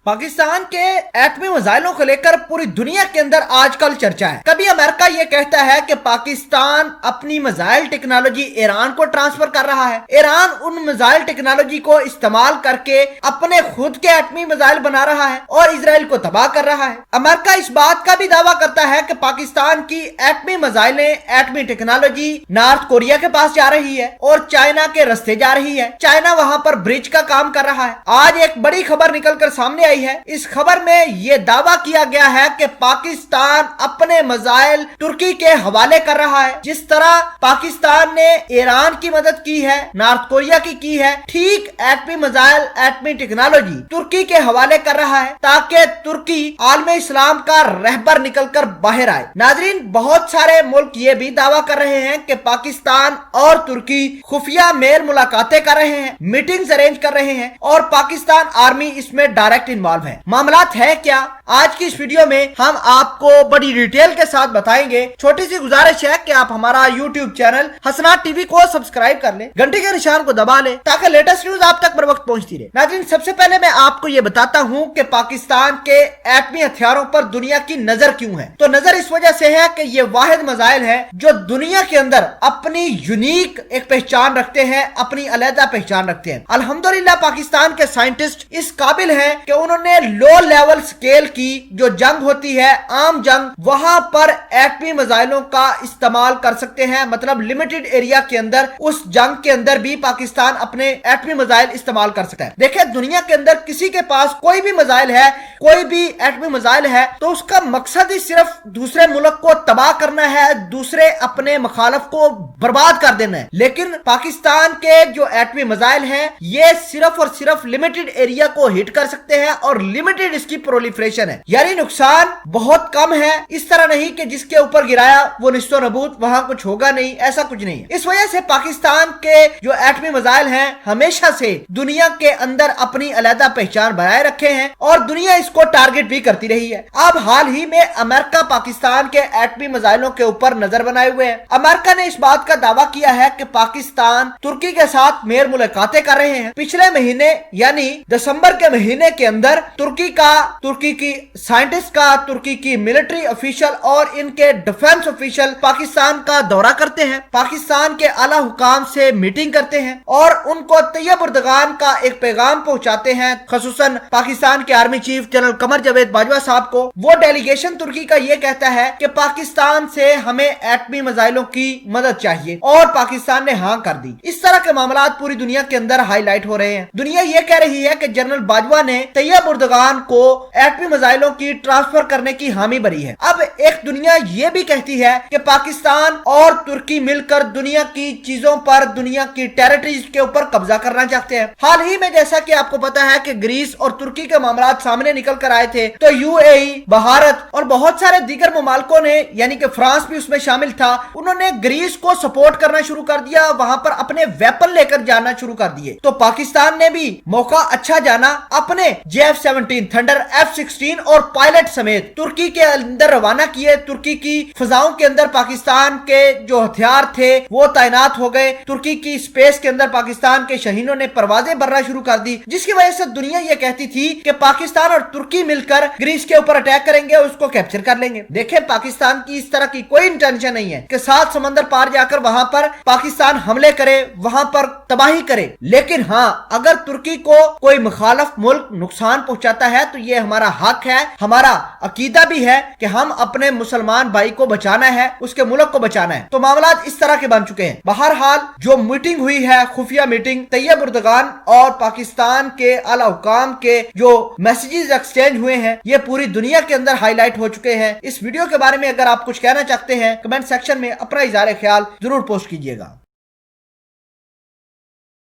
पाकिस्तान के एटमी मिसाइलों को लेकर पूरी दुनिया के अंदर आजकल चर्चा है। कभी अमेरिका ये कहता है कि पाकिस्तान अपनी मिसाइल टेक्नोलॉजी ईरान को ट्रांसफर कर रहा है, ईरान उन मिसाइल टेक्नोलॉजी को इस्तेमाल करके अपने खुद के एटमी मिसाइल बना रहा है और इजराइल को तबाह कर रहा है। अमेरिका इस बात का भी दावा करता है कि पाकिस्तान की एटमी मिसाइलें, एटमी टेक्नोलॉजी नॉर्थ कोरिया के पास जा रही है और चाइना के रास्ते जा रही है। चाइना वहां पर ब्रिज का काम कर रहा है। आज एक बड़ी खबर निकलकर सामने आई है। इस खबर में यह दावा किया गया है कि पाकिस्तान अपने मिसाइल तुर्की के हवाले कर रहा है। जिस तरह पाकिस्तान ने ईरान की मदद की है, नॉर्थ कोरिया की है, ठीक एटमी मिसाइल, एटमी टेक्नोलॉजी तुर्की के हवाले कर रहा है ताकि तुर्की आलम इस्लाम का रहबर निकलकर बाहर आए। नाजरीन, बहुत सारे मुल्क ये भी दावा कर रहे हैं कि पाकिस्तान और तुर्की खुफिया मेल मुलाकातें कर रहे हैं, मीटिंग्स अरेंज कर रहे हैं और पाकिस्तान आर्मी इसमें डायरेक्ट इन्वॉल्व है। मामलात है क्या, आज की इस वीडियो में हम आपको बड़ी डिटेल के साथ बताएंगे। छोटी सी गुजारिश है कि आप हमारा यूट्यूब चैनल हसनात टीवी को सब्सक्राइब कर लें, घंटे के निशान को दबा लें ताकि लेटेस्ट न्यूज आप तक बर वक्त पहुंचती रहे। नाज़रीन, सबसे पहले मैं आपको ये बताता हूं कि पाकिस्तान के एटमी हथियारों पर दुनिया की नजर क्यों है। तो नजर इस वजह से है कि ये वाहिद मिसाइल है जो दुनिया के अंदर अपनी यूनिक एक पहचान रखते हैं, अपनी अलहदा पहचान रखते हैं। अल्हम्दुलिल्लाह पाकिस्तान के साइंटिस्ट इस काबिल हैं कि उन्होंने लो लेवल स्केल की जो जंग होती है, आम जंग, वहां पर एटमी मिसाइलों का इस्तेमाल कर सकते हैं। मतलब लिमिटेड एरिया के अंदर, उस जंग के अंदर भी पाकिस्तान अपने एटमी मिसाइल इस्तेमाल कर सकता है। देखिए, दुनिया के अंदर किसी के पास कोई भी मिसाइल है, कोई भी एटमी मिसाइल है, तो उसका मकसद ही सिर्फ दूसरे मुल्क को तबाह करना है, दूसरे अपने मुखालिफ को बर्बाद कर देना है। लेकिन पाकिस्तान के जो एटमी मिसाइल हैं, ये सिर्फ और सिर्फ लिमिटेड एरिया को हिट कर सकते हैं और लिमिटेड इसकी प्रोलिफरेशन है, यानी नुकसान बहुत कम है। इस तरह नहीं कि जिसके ऊपर गिराया वो निश्तो नबूत, वहां कुछ होगा नहीं, ऐसा कुछ नहीं है। इस वजह से पाकिस्तान के जो एटमी मिसाइल हैं हमेशा से दुनिया के अंदर अपनी अलहदा पहचान बनाए रखे हैं और दुनिया इसको टारगेट भी करती रही है। अब हाल ही में अमेरिका पाकिस्तान के एटमी मिसाइलों के ऊपर नजर बनाए हुए है। अमेरिका ने इस बात का दावा किया है कि पाकिस्तान तुर्की के साथ मेल मुलाकातें कर रहे हैं। पिछले महीने यानी दिसंबर के महीने के अंदर तुर्की की साइंटिस्ट का, तुर्की की मिलिट्री ऑफिशियल और इनके डिफेंस ऑफिशियल पाकिस्तान का दौरा करते हैं, पाकिस्तान के आला हुकाम से मीटिंग करते हैं और उनको तैयब उर्दगान का एक पैगाम पहुंचाते हैं, खसूसन पाकिस्तान के army chief general Qamar Javed Bajwa साहब को। वो डेलीगेशन तुर्की का ये कहता है कि पाकिस्तान से हमें एटमी मिसाइलों की मदद चाहिए और पाकिस्तान ने हाँ कर दी। इस तरह के मामला पूरी दुनिया के अंदर हाईलाइट हो रहे हैं। दुनिया ये कह रही है कि जनरल बाजवा ने तैयब उर्दगान को एटमी मिसाइलों की ट्रांसफर करने की हामी भरी है। अब एक दुनिया ये भी कहती है कि पाकिस्तान और तुर्की मिलकर दुनिया की चीजों पर, दुनिया की टेरिटरीज के ऊपर कब्जा करना चाहते हैं। हाल ही में जैसा कि आपको पता है कि ग्रीस और तुर्की के मामला सामने निकल कर आए थे, तो यूएई, भारत और बहुत सारे दीगर मुमालिकों ने, यानी कि फ्रांस भी उसमें शामिल था, उन्होंने ग्रीस को सपोर्ट करना शुरू कर दिया, वहां पर अपने वेपन लेकर जाना शुरू कर दिए। तो पाकिस्तान ने भी मौका अच्छा जाना, अपने JF-17 थंडर, F-16 और पायलट समेत तुर्की के अंदर रवाना किए। तुर्की की फिजाओं के अंदर पाकिस्तान के जो हथियार थे वो तैनात हो गए। तुर्की की स्पेस के अंदर पाकिस्तान के शहीनों ने परवाजें भरना शुरू कर दी, जिसकी वजह से दुनिया ये कहती थी कि पाकिस्तान और तुर्की मिलकर ग्रीस के ऊपर अटैक करेंगे और उसको कैप्चर कर लेंगे। देखें, पाकिस्तान की इस तरह की कोई इंटेंशन नहीं है कि 7 समंदर पार जाकर वहां पर पाकिस्तान हमले करे, वहां पर तबाही करे। लेकिन हाँ, अगर तुर्की को कोई मुखालिफ मुल्क नुकसान पहुंचाता है तो ये हमारा हक है, हमारा अकीदा भी है कि हम अपने मुसलमान भाई को बचाना है, उसके मुल्क को बचाना है। तो मामला इस तरह के बन चुके हैं। बहरहाल जो मीटिंग हुई है, खुफिया मीटिंग, तैयब उर्दगान और पाकिस्तान के आला हुकाम के जो मैसेजेस एक्सचेंज हुए हैं, ये पूरी दुनिया के अंदर हाईलाइट हो चुके हैं। इस वीडियो के बारे में अगर आप कुछ कहना चाहते हैं, कमेंट सेक्शन में अपना इज़हार ख्याल जरूर पोस्ट कीजिएगा।